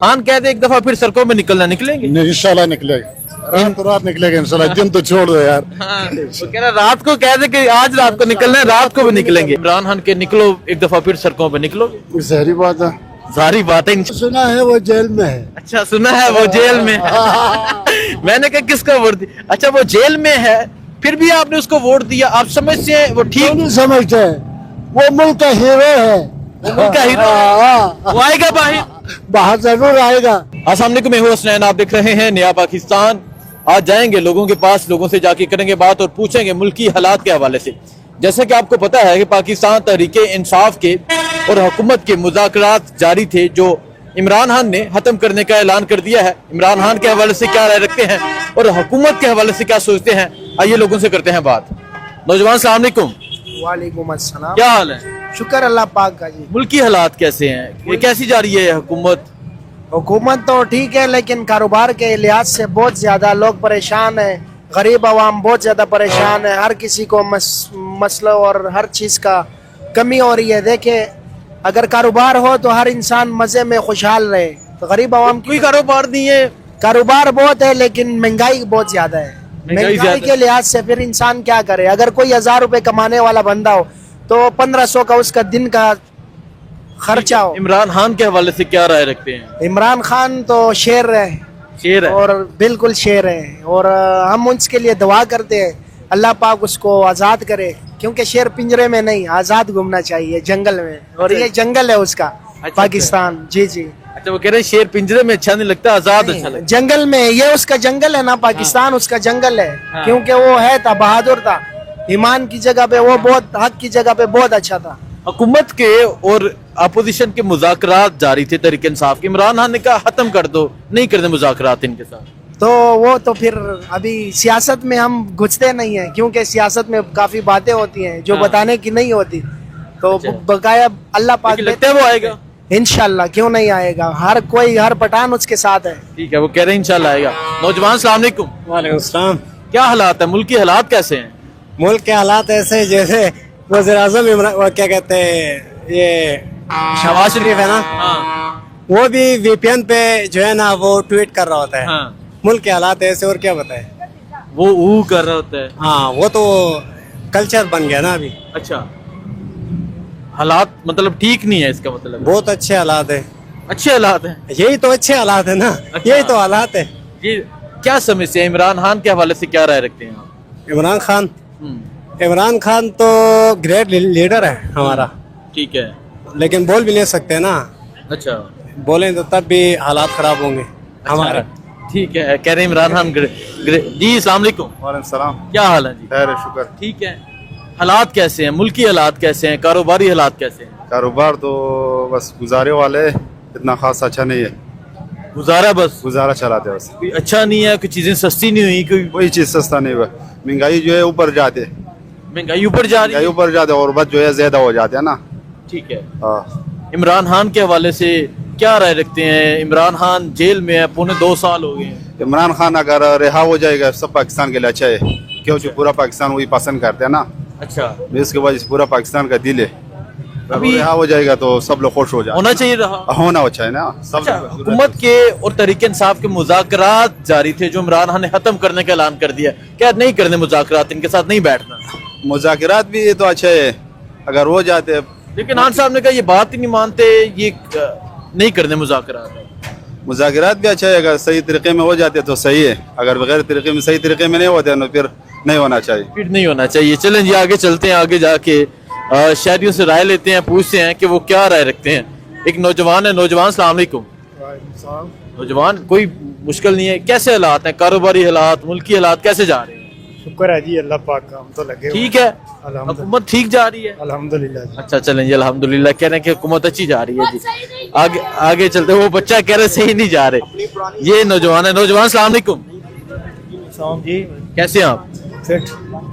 खान कह दे एक दफा फिर सड़कों में निकलना, निकलेंगे? नहीं, इंशाल्लाह निकलेगा, रात रात निकलेगा इंशाल्लाह, दिन तो छोड़ दो यार। वो कह रहा रात को कह दे कि आज रात को निकलना है, रात को भी निकलेंगे। इमरान खान के निकलो एक दफा फिर सड़कों पे निकलो, जहरी बात है, सारी बातें। सुना है वो जेल में है। अच्छा, सुना है वो जेल में है। मैंने कहा किसको वोट दिया? अच्छा, वो जेल में है, फिर भी आपने उसको वोट दिया। आप समझते हैं वो ठीक नहीं समझते, वो मुल्क का हीरो है, मुल्क का हीरो, वो आएगा बाहर, बाहर जरूर आएगा। अस्सलाम वालेकुम, मैं हूं हसनैन, आप देख रहे हैं नया पाकिस्तान। आज जाएंगे लोगों के पास, लोगों से जाके करेंगे बात और पूछेंगे मुल्की हालात के हवाले से। जैसे कि आपको पता है कि पाकिस्तान तहरीके इंसाफ के और हुकूमत के मुज़ाकरात जारी थे, जो इमरान खान ने खत्म करने का ऐलान कर दिया है। इमरान खान के हवाले से क्या राय रखते हैं और हुकूमत के हवाले से क्या सोचते हैं, आइए लोगों से करते हैं बात। नौजवान अस्सलाम वालेकुम। वालेकुम अस्सलाम। क्या हाल है? शुक्र अल्लाह पाक का जी। मुल्की हालात कैसे हैं, ये कैसी जा रही है हुकूमत? हुकूमत तो ठीक है, लेकिन कारोबार के लिहाज से बहुत ज्यादा लोग परेशान है, गरीब आवाम बहुत ज्यादा परेशान है। हर किसी को मसलों और हर चीज का कमी हो रही है। देखे, अगर कारोबार हो तो हर इंसान मजे में खुशहाल रहे, तो गरीब आवाम कोई कारोबार नहीं है। कारोबार बहुत है लेकिन महंगाई बहुत ज्यादा है। महंगाई के लिहाज से फिर इंसान क्या करे? अगर कोई 1000 रुपए कमाने वाला बंदा हो तो 1500 का उसका दिन का खर्चा हो। इमरान खान के हवाले से क्या राय रखते हैं? इमरान खान तो शेर है, शेर है और बिल्कुल शेर है, और हम उसके लिए दुआ करते हैं अल्लाह पाक उसको आजाद करे, क्योंकि शेर पिंजरे में नहीं, आजाद घूमना चाहिए जंगल में, और ये जंगल है उसका। पाकिस्तान। जी जी। अच्छा, वो कह रहे हैं शेर पिंजरे में अच्छा नहीं लगता, आजाद अच्छा लगता। जंगल में, ये उसका जंगल है ना, पाकिस्तान उसका जंगल है। हाँ। क्योंकि वो है था, बहादुर था, ईमान की जगह पे वो बहुत, हक की जगह पे बहुत अच्छा था। हुकूमत के और अपोजिशन के मुज़ाकरात जारी थे तहरीके इंसाफ के, इमरान खान ने कहा खत्म कर दो, नहीं करने मुज़ाकरात इनके साथ। तो वो तो फिर अभी सियासत में हम घुसते नहीं है, क्योंकि सियासत में काफी बातें होती हैं जो हाँ। बताने की नहीं होती। तो अच्छा। बकाया अल्लाह पाक लगता है वो आएगा, इंशाल्लाह, क्यों नहीं आएगा? हर कोई, हर पठान उसके साथ है। ठीक है, वो कह रहे हैं इंशाल्लाह आएगा। नौजवान अस्सलाम वालेकुम। वालेकुम सलाम। क्या हालात है, मुल्क के हालात कैसे हैं? मुल्क के हालात ऐसे जैसे वज़ीर आज़म इमरान, वो क्या कहते हैं, ये शहबाज शरीफ है ना, वो भी वीपीएन पे जो है ना वो ट्वीट कर रहा होता है। हाँ। मुल्क के हालात ऐसे, और क्या बताए। वो ऊ कर रहा होता है। हाँ, वो तो कल्चर बन गया ना अभी। अच्छा, हालात मतलब ठीक नहीं है, इसका मतलब बहुत अच्छे हालात है। अच्छे हालात हैं। यही तो अच्छे हालात है ना। अच्छा। यही तो हालात है। ये क्या समस्या है? इमरान खान के हवाले से क्या राय रखते हैं आप? इमरान खान तो ग्रेट लीडर है हमारा, ठीक है, लेकिन बोल भी नहीं सकते ना। अच्छा, बोलें तो तब भी हालात खराब होंगे हमारे। ठीक है, कह रहे हैं इमरान खान जी। अस्सलाम वालेकुम। वालेकुम सलाम। क्या हाल है जी? खैर है, शुक्र। ठीक है। हालात कैसे हैं, मुल्की हालात कैसे हैं, कारोबारी हालात कैसे हैं? कारोबार तो बस गुजारे वाले, इतना खास अच्छा नहीं है, गुजारा बस, गुजारा चलाते बस। कोई अच्छा नहीं है, कोई चीजें सस्ती नहीं हुई, कोई कोई चीज सस्ता नहीं हुआ, महंगाई जो है ऊपर जाते, महंगाई ऊपर जा रही महंगाई है। ऊपर जाते और बस जो है ज्यादा हो जाते है ना। ठीक है, हाँ। इमरान खान के हवाले से क्या राय रखते हैं? इमरान खान जेल में है, पौने 2 साल हो गए हैं। इमरान खान अगर रिहा हो जाएगा सब पाकिस्तान के लिए अच्छा है, क्योंकि पूरा पाकिस्तान वही पसंद करते हैं ना, अच्छा, इसके वजह से पूरा पाकिस्तान का दिल है। अभी अभी रिहा हो जाएगा तो सब लोग खुश हो जाए, होना चाहिए रहा। होना अच्छा है ना सब। अच्छा, हुकूमत के और तहरीके इंसाफ के मुज़ाकरात जारी थे जो इमरान खान ने खत्म करने का ऐलान कर दिया, क्या नहीं करने मुज़ाकरात, इनके साथ नहीं बैठना? मुज़ाकरात भी ये तो अच्छा है अगर हो जाते, लेकिन खान साहब ने कहा ये बात ही नहीं मानते, ये नहीं करने मुज़ाकरात। मुज़ाकरात भी अच्छा है अगर सही तरीके में हो जाते तो सही है, अगर बगैर तरीके में, सही तरीके में नहीं होते तो फिर नहीं होना चाहिए। फिर नहीं होना चाहिए। चलें जी, आगे चलते हैं, आगे जाके शहरियों से राय लेते हैं, पूछते हैं कि वो क्या राय रखते हैं। एक नौजवान है। नौजवान अस्सलाम वालेकुम। नौजवान, कोई मुश्किल नहीं है, कैसे हालात हैं, कारोबारी हालात, मुल्की हालात कैसे जा रहे हैं? शुक्र है जी अल्लाह पाक का, हम तो लगे ठीक है, हुकूमत ठीक जा रही है, अल्हम्दुलिल्लाह जी। अच्छा चलें जी, अल्हम्दुलिल्लाह कह रहे हैं कि हुकूमत अच्छी जा रही है जी। आगे आगे चलते, वो बच्चा कह रहे सही नहीं जा रहे। ये नौजवान है। नौजवान अस्सलाम वालेकुम। जी कैसे हैं आप? फिट,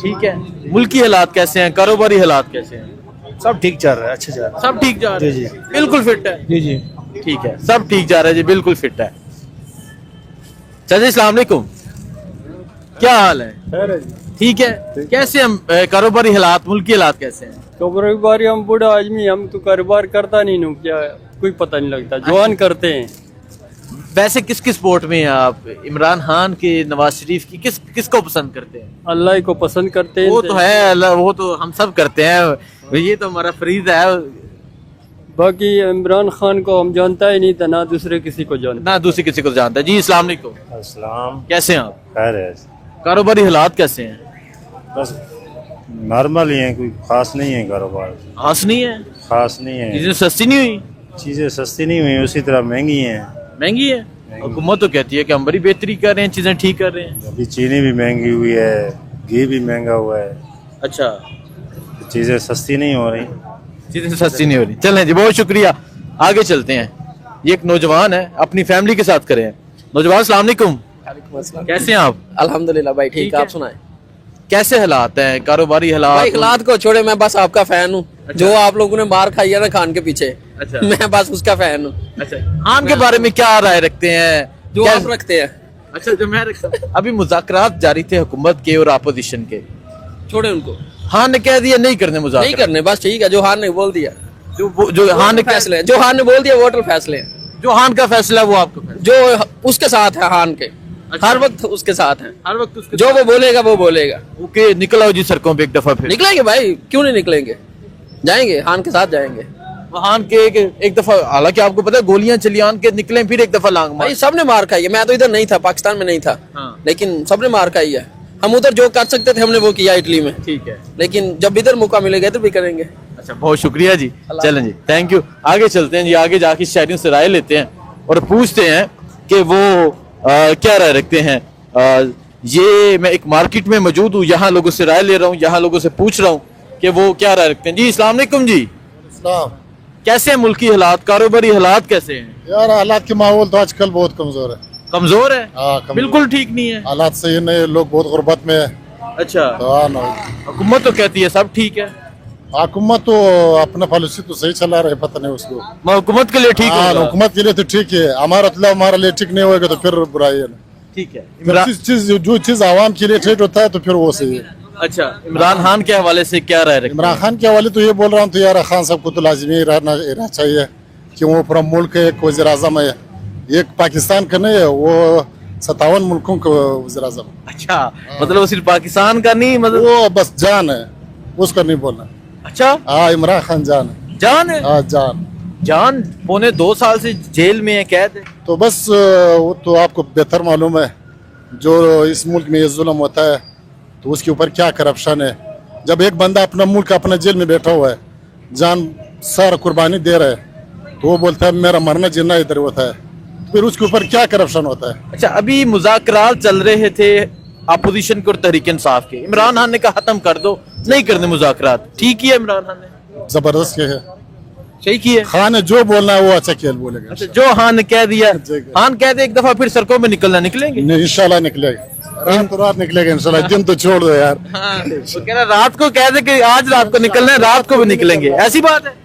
ठीक है। मुल्की हालात कैसे हैं, कारोबारी हालात कैसे हैं? सब ठीक चल रहा है, अच्छे चल रहा सब ठीक जा रहे जी, हैं, बिल्कुल फिट है। जी जी। ठीक है, सब ठीक जा रहा है जी, बिल्कुल फिट है। चलिए, अस्सलाम वालेकुम। क्या हाल है? ठीक है। कैसे हम कारोबारी हालात, मुल्की हालात कैसे हैं? कारोबारी, हम बूढ़ा आदमी, हम तो कारोबार करता नहीं नु, क्या कोई पता नहीं लगता, जवान करते हैं। वैसे किस स्पोर्ट में हैं आप? इमरान खान के, नवाज शरीफ की, किसको पसंद करते हैं? अल्लाह को पसंद करते हैं। वो तो है अल्लाह, वो तो हम सब करते हैं, ये तो हमारा फरीज़ा है। बाकी इमरान खान को हम जानता ही नहीं था, ना दूसरे किसी को जानता। ना दूसरे किसी को जानता है। जी अस्सलाम वालेकुम। अस्सलाम। कैसे हैं आप? खैर है, कारोबारी हालात कैसे हैं? बस नॉर्मल ही है, कोई खास नहीं है कारोबार, खास नहीं है, खास नहीं है। चीजें सस्ती नहीं हुई, चीजें सस्ती नहीं हुई, उसी तरह महंगी हैं। महंगी है। हुकूमत तो कहती है कि हम बड़ी बेहतरी कर रहे हैं, चीजें ठीक कर रहे हैं। अभी चीनी भी महंगी हुई है, घी भी महंगा हुआ है, अच्छा, चीजें सस्ती नहीं हो रही। चीजें सस्ती नहीं हो रही। चलें जी, बहुत शुक्रिया, आगे चलते हैं। ये एक नौजवान है, अपनी फैमिली के साथ करें। नौजवान अस्सलाम वालेकुम, कैसे हैं आप? अल्हम्दुलिल्लाह भाई ठीक है, आप सुनाएं। कैसे हालात हैं, कारोबारी हालात? भाई हालात को छोड़े, मैं बस आपका फैन हूँ। जो आप लोगों ने मार खाई है ना खान के पीछे, अच्छा। मैं बस उसका फैन हूँ। अच्छा, खान के बारे में क्या राय रखते हैं? जो क्या- आप रखते हैं, अच्छा, जो मैं रखता हूं। अभी मुज़ाकरात जारी थे हुकूमत के और अपोजिशन के, छोड़े उनको, खान ने कह दिया नहीं करने मुज़ाकरात। नहीं करने, बस ठीक है। जो हान ने बोल दिया, जो खान ने फैसले, जो हान ने बोल दिया वोटर फैसले हैं। जो खान का फैसला है वो आपका फैसला, जो उसके साथ है हान के, अच्छा। हर वक्त उसके साथ हैं। हर वक्त उसके जो वो बोलेगा वो बोलेगा। ओके, निकल आओ जी सड़कों पे एक दफा फिर। निकलेंगे भाई, क्यों नहीं निकलेंगे, जाएंगे हान के साथ जाएंगे। खान के एक दफा, हालांकि आपको पता है गोलियां चली, आन के निकले फिर एक दफा लांग मार। भाई सबने मार खाई है, मैं तो इधर नहीं था, पाकिस्तान में नहीं था, हाँ। लेकिन सबने मार खाई है। हम उधर जो कर सकते थे हमने वो किया इटली में, ठीक है। लेकिन जब इधर मौका मिलेगा इधर भी करेंगे। अच्छा, बहुत शुक्रिया जी, चलें जी, थैंक यू। आगे चलते हैं जी, आगे जाके शहरियों से राय लेते हैं और पूछते हैं कि वो क्या राय रखते हैं। ये मैं एक मार्केट में मौजूद हूँ, यहाँ लोगों से राय ले रहा हूँ, यहाँ लोगों से पूछ रहा हूँ कि वो क्या राय रखते हैं। जी अस्सलाम वालेकुम जी, कैसे हैं मुल्की हालात, कारोबारी हालात कैसे हैं? यार हालात के माहौल तो आजकल बहुत कमजोर है। कमजोर है? हाँ, कमजोर। बिल्कुल ठीक नहीं है। हालात सही नहीं, लोग बहुत गुर्बत में है। अच्छा, तो हाँ ना, हुकूमत तो कहती है सब ठीक है, हुकूमत तो अपना पॉलिसी तो सही चला रहे, पता नहीं उसको। मैं हुकूमत के लिए ठीक हाँ, होगा। हुकूमत के लिए तो ठीक है, हमारे लिए ठीक नहीं होगा तो फिर बुराई है ना। ठीक है। इमरान, जो चीज आवाम के लिए ठीक होता है तो फिर वो सही है। अच्छा, इमरान खान के हवाले से क्या राय रखते इमरान खान के हवाले तो ये बोल रहा हूँ, तो यार खान साहब को तो लाजमी रहना चाहिए कि वो पूरा मुल्क एक वज़ीर आज़म है, एक पाकिस्तान का नहीं है, वो 57 मुल्कों का वज़ीर आज़म। अच्छा, मतलब वो सिर्फ पाकिस्तान का नहीं, मतलब वो बस जान है, उसका नहीं बोलना। अच्छा, हाँ, इमरान खान जान है। जान है। हाँ, जान। जान पौने 2 साल से जेल में है, कैद है। तो बस वो तो आपको बेहतर मालूम है, जो इस मुल्क में ये जुल्म होता है तो उसके ऊपर क्या करप्शन है। जब एक बंदा अपना मुल्क अपना जेल में बैठा हुआ है, जान सारा कुर्बानी दे रहा है, तो वो बोलता है मेरा मरना जीना इधर होता है, फिर उसके ऊपर क्या करप्शन होता है। अच्छा, अभी मुज़ाकरात चल रहे थे अपोजिशन के और तहरीक इंसाफ के, इमरान खान ने कहा खत्म कर दो, नहीं करने मुज़ाकरात। ठीक किया इमरान खान ने, जबरदस्त है, सही किया। खान ने जो बोलना है वो अच्छा खेल बोलेगा। अच्छा, जो खान ने कह दिया, खान कह दे एक दफा फिर सड़कों में निकलना, निकलेंगे। इंशाल्लाह निकलेगा, रात निकलेगा इंशाल्लाह, दिन तो छोड़ दो यार। हाँ, वो कह रहा रात को कह दे कि आज रात को निकलना है, रात को भी निकलेंगे, ऐसी बात है।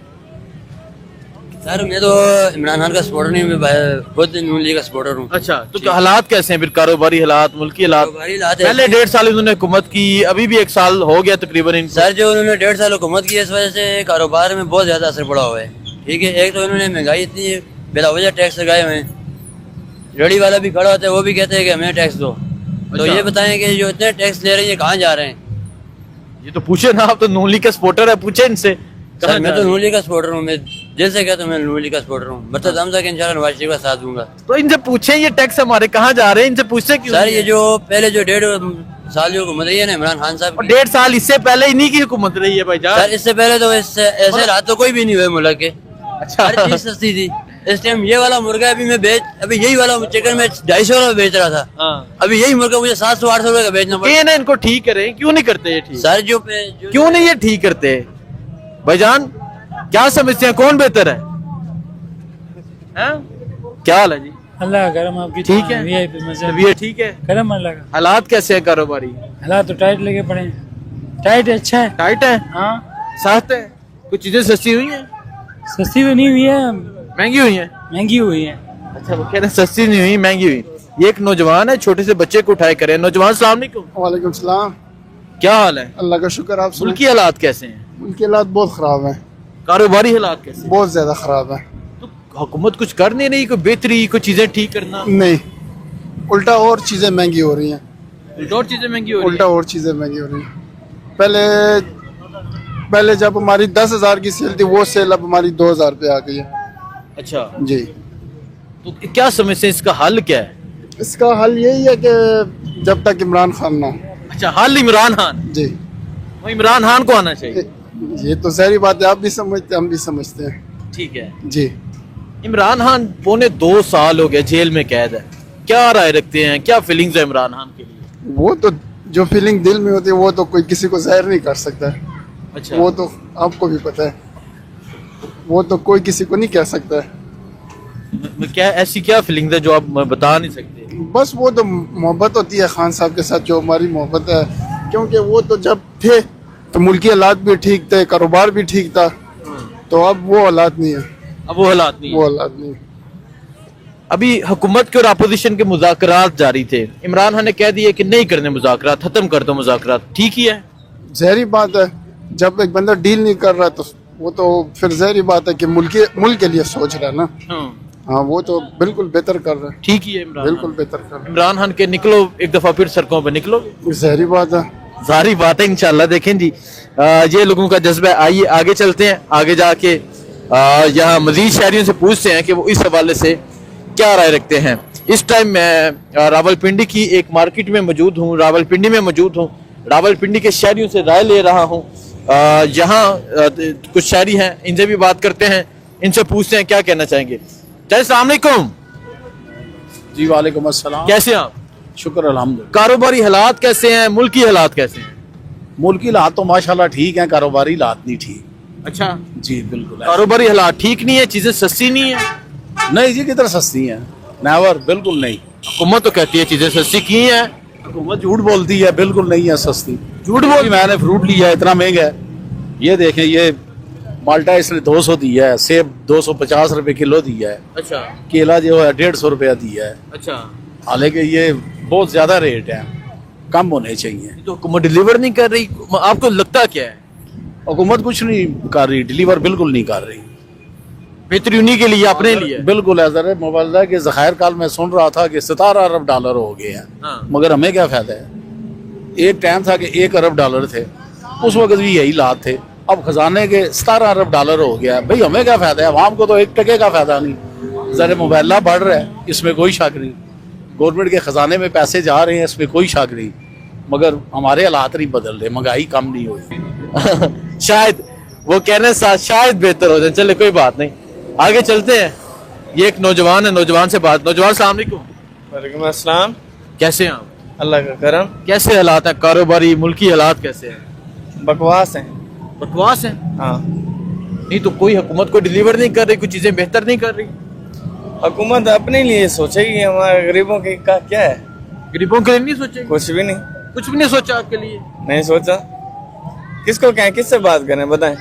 सर मैं तो इमरान खान का सपोर्टर नहीं, मैं खुद नून लीग का सपोर्टर हूँ। अच्छा, तो हालात कैसे हैं फिर, कारोबारी हालात, मुल्की हालात? कारोबारी हालात पहले 1.5 साल उन्होंने हुकूमत की, अभी भी 1 साल हो गया तकरीबन इनको। सर जो उन्होंने 1.5 साल हुकूमत की, इस वजह से कारोबार में बहुत ज्यादा असर पड़ा हुआ है। ठीक है, एक तो इन्होंने महंगाई इतनी बेलावजह टैक्स लगाए हुए हैं, रेडी वाला भी खड़ा होता है वो भी कहते हैं कि हमें टैक्स दो। तो अच्छा। ये बताएं कि जो इतने टैक्स ले रहे हैं ये कहाँ जा रहे हैं? ये तो पूछे ना, आप तो नून लीग का सपोर्टर है, पूछे इनसे। सर मैं तो नून लीग का सपोर्टर हूँ, मैं दिल से कहता हूँ मैं नून लीग का सपोर्टर हूँ। मतलब दम तक इंशाल्लाह नवाज शरीफ का साथ दूंगा। तो इनसे पूछे ये टैक्स हमारे कहाँ जा रहे हैं, इनसे पूछते क्यों? सर ये जो पहले जो 1.5 साल जो हुकूमत रही है ना इमरान खान साहब और की, 1.5 साल इससे पहले इन्हीं की हुकूमत रही है भाई जान। सर इससे पहले तो ऐसे रात तो कोई भी नहीं हुए मुल्क के। अच्छा, हर चीज सस्ती थी। इस टाइम ये वाला मुर्गा अभी यही वाला चिकन में 250 रुपए बेच रहा था, हाँ। अभी यही मुर्गा मुझे 700-800 रुपए का बेचना पड़ा। ये ना इनको ठीक करें, क्यों नहीं करते ये ठीक? सर जो क्यों नहीं ये ठीक करते भाईजान, क्या समझते हैं कौन बेहतर है? क्या हाल है जी? अल्लाह करम आपकी ठीक है, वीआईपी मजे तबीयत ठीक है? करम अल्लाह का। हालात कैसे हैं कारोबारी? हालात तो टाइट लगे पड़े हैं। टाइट अच्छा है। टाइट है, हाँ, सख्त है, कुछ चीजें सस्ती हुई हैं, सस्ती तो नहीं हुई है, महंगी हुई हैं। महंगी हुई है। अच्छा, वो कह रहे हैं सस्ती नहीं हुई, महंगी हुई। ये एक नौजवान है, छोटे से बच्चे को उठाए करे। नौजवान अस्सलाम वालेकुम, वालेकुम सलाम। क्या हाल है? अल्लाह का शुक्र, आप मुल्की हालात कैसे हैं? उनके हालात बहुत खराब हैं, कारोबारी हालात कैसे हैं? बहुत ज्यादा खराब है। तो हुकूमत कुछ कर नहीं रही, कोई बेहतरी, कोई चीजें ठीक करना? नहीं, उल्टा और चीज़ें महंगी हो रही हैं। और चीजें महंगी हो रही उल्टा और चीज़ें महंगी हो रही हैं। पहले जब हमारी 10,000 की सेल थी, वो सेल अब हमारी 2,000 पे आ गई है। है। अच्छा, जी, तो क्या समझते हैं, इसका हल क्या है? इसका हल यही है कि जब तक इमरान खान ना हो। अच्छा, हल इमरान खान? जी, वो इमरान खान को आना चाहिए। ये तो सारी बात है, आप भी समझते हम भी समझते हैं। ठीक है जी, इमरान खान पौने 2 साल हो गए जेल में कैद है, क्या राय रखते हैं, क्या फीलिंग्स है इमरान खान के लिए? वो तो जो फीलिंग दिल में होती है वो तो कोई किसी को जाहिर नहीं कर सकता है। अच्छा, वो तो आपको भी पता है, वो तो कोई किसी को नहीं कह सकता है। क्या ऐसी क्या फीलिंग्स है जो आप बता नहीं सकते? बस वो तो मोहब्बत होती है खान साहब के साथ, जो हमारी मोहब्बत है, क्योंकि वो तो जब थे तो मुल्की हालात भी ठीक थे, कारोबार भी ठीक था, तो अब वो हालात नहीं है। अब वो हालात नहीं वो है। हालात नहीं है। अभी हुकूमत के और अपोजिशन के मुज़ाकरात जारी थे, इमरान खान ने कह दिया कि नहीं करने मुज़ाकरात, खत्म कर दो मुज़ाकरात, ठीक ही है? जहरी बात है, जब एक बंदा डील नहीं कर रहा तो वो तो फिर जहरी बात है कि मुल्क के लिए सोच रहा है ना। हाँ, वो तो बिल्कुल बेहतर कर रहा है, ठीक ही है इमरान बिल्कुल खान। बेहतर कर रहा इमरान खान के निकलो एक दफा फिर सड़कों पे निकलो, है। जहरी बात है। जारी बात है इंशाल्लाह। देखें जी, ये लोगों का जज्बा है। आइए आगे चलते हैं, आगे जाके यहाँ मजीद शहरियों से पूछते हैं कि वो इस हवाले से क्या राय रखते हैं। इस टाइम मैं रावलपिंडी की एक मार्केट में मौजूद हूँ, रावलपिंडी में मौजूद हूँ, रावलपिंडी के शहरियों से राय ले रहा हूँ। यहाँ कुछ शहरी हैं, इनसे भी बात करते हैं, इनसे पूछते हैं क्या कहना चाहेंगे। अस्सलाम वालेकुम। जी वालेकुम अस्सलाम। कैसे हैं आप? शुक्र अल्हम्दुलिल्लाह। कारोबारी हालात कैसे हैं, मुल्की हालात कैसे हैं? मुल्की हालात तो माशाल्लाह ठीक हैं, कारोबारी हालात नहीं ठीक। अच्छा, जी बिल्कुल। कारोबारी हालात ठीक नहीं है, चीजें सस्ती नहीं है? नहीं जी, किधर सस्ती हैं, नेवर, बिल्कुल नहीं। हुकूमत तो कहती है चीजें सस्ती की हैं। हुकूमत झूठ बोलती है, बिल्कुल नहीं है सस्ती। झूठ बोल, मैंने फ्रूट लिया है, इतना महंगा है। ये देखें, ये माल्टा इसने 200 दिया है, सेब 250 रुपए किलो दिया है, अच्छा केला जो है 150 रुपया दिया है। अच्छा, हालांकि ये बहुत ज्यादा रेट है, कम होने चाहिए। तो हुकूमत डिलीवर नहीं कर रही, आपको लगता क्या है? हुकूमत कुछ नहीं कर रही, डिलीवर बिल्कुल नहीं कर रही। बेहतरी उन्हीं के लिए, अपने लिए। बिल्कुल है। मुबालदा के ज़खायर काल में सुन रहा था कि 17 अरब डॉलर हो गए हैं। हाँ। मगर हमें क्या फायदा है? एक टाइम था कि 1 अरब डॉलर थे, उस वक्त भी यही लात थे। अब खजाने के 17 अरब डॉलर हो गया, भाई हमें क्या फायदा है? आवाम को तो 1 टके का फायदा नहीं। ज़रा मुबाला बढ़ रहा है, इसमें कोई शक नहीं, गवर्नमेंट के खजाने में पैसे जा रहे हैं, इसमें कोई शक नहीं, मगर हमारे हालात नहीं बदल रहे, महंगाई कम नहीं हुई। शायद वो कहने साथ शायद बेहतर हो जाए। चले कोई बात नहीं, आगे चलते हैं। ये एक नौजवान है, नौजवान से बात। नौजवान अस्सलाम वालेकुम। वालेकुम अस्सलाम। कैसे हैं आप? अल्लाह का करम। कैसे हालात हैं कारोबारी, मुल्की हालात कैसे हैं? बकवास है। बकवास है? हाँ, नहीं तो कोई हुकूमत को डिलीवर नहीं कर रही, कुछ चीजें बेहतर नहीं कर रही। हुकूमत अपने लिए सोचेगी, हमारे गरीबों के का क्या है? गरीबों के लिए नहीं सोचे? कुछ भी नहीं, कुछ भी नहीं सोचा आपके लिए? नहीं सोचा। किसको कहें, किससे बात करें, बताएं।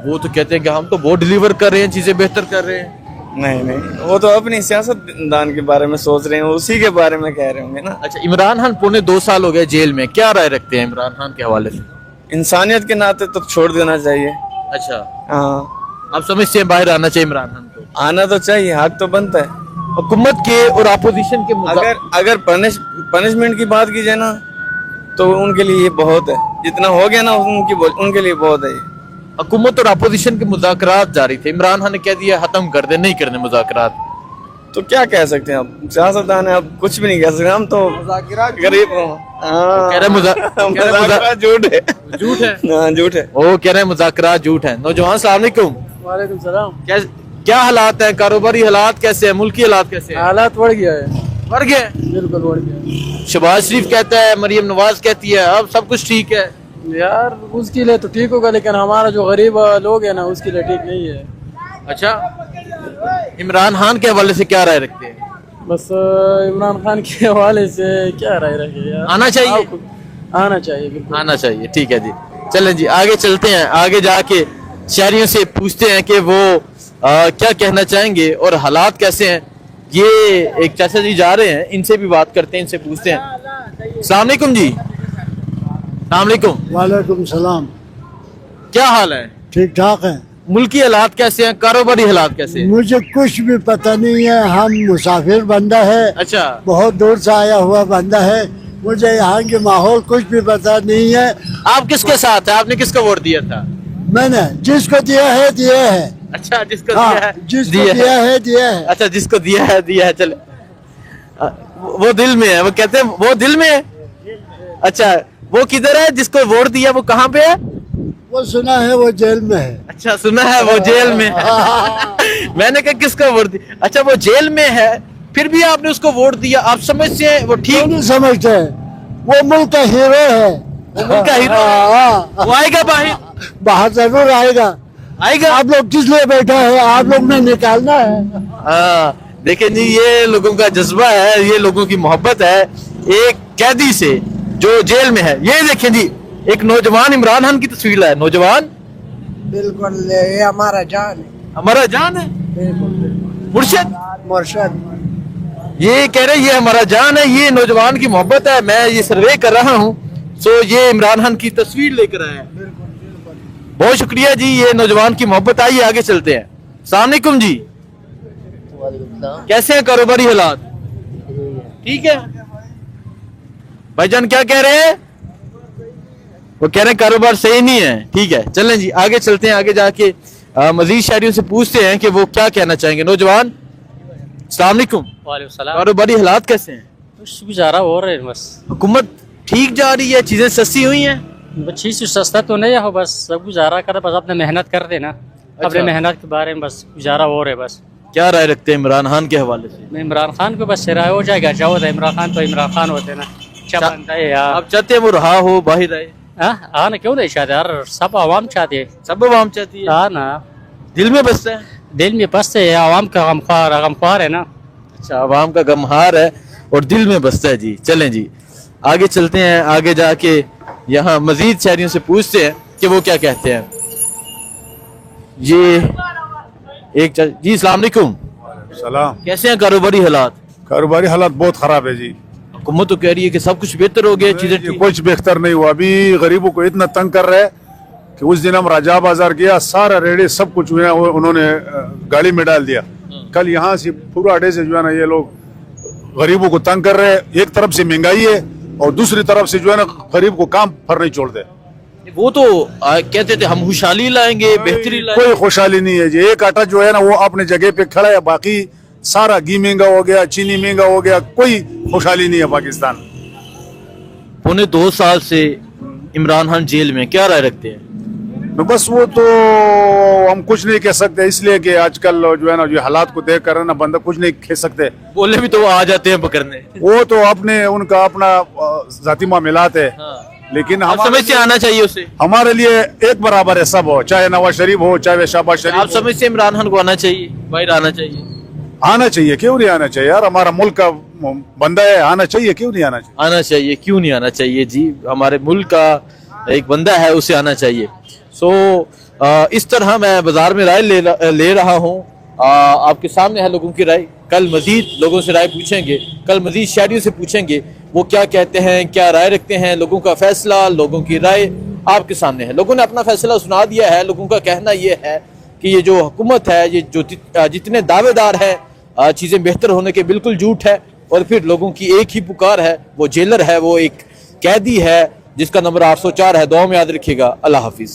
वो तो कहते हैं कि हम तो बहुत डिलीवर कर रहे हैं, चीजें बेहतर कर रहे हैं। नहीं, वो तो अपनी सियासतदान के बारे में सोच रहे हैं, उसी के बारे में कह रहे होंगे ना। अच्छा, इमरान खान पौने 2 साल हो गए जेल में, क्या राय रखते हैं इमरान खान के हवाले से? इंसानियत के नाते तो छोड़ देना चाहिए। अच्छा, हाँ, आप समझते हैं बाहर आना चाहिए इमरान खान को? आना तो चाहिए, हक तो बनता है। हुकूमत के और अपोजिशन के अगर पनिशमेंट की बात की जाए ना, तो उनके लिए ये बहुत है, जितना हो गया ना उनके लिए बहुत है। हुकूमत और अपोजिशन के मुज़ाकरात जारी थे, इमरान खान ने कह दिया खत्म कर दे, नहीं करने मुज़ाकरात। तो क्या कह सकते हैं, अब सियासतदान है, अब कुछ भी नहीं कह सकते, हम तो गरीब कह रहे मुज़ाकरात झूठ है। झूठ है? हाँ, झूठ है। वो कह रहे हैं मुज़ाकरात झूठ है। नौजवान अस्सलाम वालेकुम। वालेकुम सलाम। क्या हालात है, कारोबारी हालात कैसे है, मुल्की हालात कैसे है? हालात बढ़ गया है, बढ़ गए, बिल्कुल बढ़ गया। शहबाज शरीफ कहता है, मरियम नवाज कहती है अब सब कुछ ठीक है। यार उसके लिए तो ठीक होगा, लेकिन हमारा जो गरीब लोग है ना, उसके लिए ठीक नहीं है। अच्छा, इमरान खान के हवाले से क्या राय रखते हैं? बस इमरान खान के हवाले से क्या राय रखे यार? आना चाहिए, आना चाहिए, बिल्कुल आना चाहिए। ठीक है जी, चलें जी आगे चलते हैं। आगे जाके शहरियों से पूछते हैं कि वो क्या कहना चाहेंगे और हालात कैसे हैं। ये एक चाचा जी जा रहे हैं, इनसे भी बात करते हैं, इनसे पूछते हैं। अस्सलाम वालेकुम जी। अस्सलाम वालेकुम। वालेकुम सलाम। क्या हाल है? ठीक ठाक है। मुल्की हालात कैसे हैं, कारोबारी हालात कैसे हैं? मुझे कुछ भी पता नहीं है, हम मुसाफिर बंदा है, अच्छा, बहुत दूर से आया हुआ बंदा है, मुझे यहाँ के माहौल कुछ भी पता नहीं है। आप किसके साथ है? आपने किसको वोट दिया था? मैंने जिसको दिया है दिया है। अच्छा, जिसको हाँ, दिया है जिसको दिया दिया है। है दिया है। अच्छा, जिसको दिया है दिया है। चले, वो दिल में है, वो कहते हैं वो दिल में है। अच्छा, वो किधर है? जिसको वोट दिया वो कहाँ पे है? वो सुना है वो जेल में है। अच्छा, सुना है वो जेल में है। मैंने कहा किसको वोट दिया? अच्छा, वो जेल में है, फिर भी आपने उसको वोट दिया। आप समझते हैं वो ठीक? नहीं समझते, वो मुल्क का हीरो है। मुल्क का हीरो है। वो आएगा बाहर? बाहर जरूर आएगा। आएगा। आप लोग किस लिए बैठा है? आप लोग ने निकालना है। हाँ, देखिए जी, ये लोगों का जज्बा है, ये लोगों की मोहब्बत है एक कैदी से जो जेल में है। ये देखें जी, एक नौजवान इमरान खान की तस्वीर है। नौजवान बिल्कुल, ये हमारा जान है, हमारा जान है, मुर्शिद मुर्शद। ये कह रहे ये हमारा जान है, ये नौजवान की मोहब्बत है। मैं ये सर्वे कर रहा हूँ, सो ये इमरान खान की तस्वीर लेकर आया है। बहुत शुक्रिया जी, ये नौजवान की मोहब्बत। आइए आगे चलते हैं। अस्सलाम वालेकुम जी, कैसे हैं कारोबारी हालात? ठीक है भाईजान, क्या कह रहे हैं? वो कह रहे हैं कारोबार सही नहीं है। ठीक है, चलें जी आगे चलते हैं। आगे जाके मजीद शहरियों से पूछते हैं कि वो क्या कहना चाहेंगे। नौजवान, अस्सलाम वालेकुम, कारोबारी हालात कैसे हैं? गुजारा हो रहे हैं, बस हुकूमत ठीक जा रही है? चीजें सस्ती हुई हैं? चीज सस्ता तो नहीं है, बस सब गुजारा कर, बस अपने मेहनत कर देना। अपने मेहनत के बारे में बस गुजारा हो रहा है। बस क्या राय रखते हैं इमरान खान के हवाले से? इमरान खान को बस राय हो जाएगा, क्या होता है? इमरान खान तो इमरान खान होते हैं ना, अच्छा बनता है यार। आप चाहते हैं वो रहा हो, बाहर आए? हाँ ना, क्यों नहीं चाहते यार, सब आवाम चाहते है। सब आवाम चाहती है। हाँ ना, दिल में बसता है, दिल में बसते है, आवाम का गमख्वार है ना। अच्छा, आवाम का गमहार है और दिल में बसता है जी। चलें जी आगे चलते हैं। आगे जाके यहाँ मजीद शहरियों से पूछते हैं कि वो क्या कहते हैं। ये जी, अस्सलाम वालेकुम, सलाम। कैसे हैं कारोबारी हालात? कारोबारी हालात बहुत खराब है जी। हुकूमत तो कह रही है कि सब कुछ बेहतर हो गया, चीजें ठीक। कुछ बेहतर नहीं हुआ, अभी गरीबों को इतना तंग कर रहे हैं कि उस दिन हम राजा बाजार गया, सारा रेडे सब कुछ जो है वो उन्होंने गाड़ी में डाल दिया। कल यहाँ से पूरा अड्डे से जो है ना ये लोग गरीबों को तंग कर रहे हैं। एक तरफ से महंगाई है और दूसरी तरफ से जो है ना गरीब को काम पर नहीं छोड़ते। वो तो कहते थे हम खुशहाली लाएंगे, बेहतरी लाएंगे। कोई खुशहाली नहीं है जी। एक आटा जो है ना वो अपने जगह पे खड़ा है, बाकी सारा घी महंगा हो गया, चीनी महंगा हो गया, कोई खुशहाली नहीं है पाकिस्तान। पौने 2 साल से इमरान खान जेल में, क्या राय रखते हैं? बस वो तो हम कुछ नहीं कह सकते, इसलिए कि आजकल जो है ना जो हालात को देख कर ना बंदा कुछ नहीं कह सकते। बोले भी तो वो आ जाते हैं पकड़ने। वो तो अपने उनका अपना जाती मामलात है। लेकिन आप समझते आना चाहिए उसे? हमारे लिए एक बराबर है, सब हो, चाहे नवाज शरीफ हो चाहे शहबाज शरीफ। आप समझते इमरान खान को आना चाहिए, बाहर आना चाहिए? आना चाहिए, क्यों नहीं आना चाहिए यार, हमारा मुल्क का बंदा है, आना चाहिए, क्यों नहीं आना चाहिए? आना चाहिए, क्यों नहीं आना चाहिए जी, हमारे मुल्क का एक बंदा है, उसे आना चाहिए। सो इस तरह मैं बाजार में राय ले रहा हूँ। आपके सामने है लोगों की राय। कल मजीद लोगों से राय पूछेंगे, कल मजीद शहरियों से पूछेंगे वो क्या कहते हैं, क्या राय रखते हैं। लोगों का फैसला, लोगों की राय आपके सामने है। लोगों ने अपना फैसला सुना दिया है। लोगों का कहना यह है कि ये जो हुकूमत है, ये जो जितने दावेदार है चीज़ें बेहतर होने के, बिल्कुल झूठ है। और फिर लोगों की एक ही पुकार है, वो जेलर है, वो एक कैदी है जिसका नंबर 804 है। दुआ में याद रखिएगा। अल्लाह हाफिज।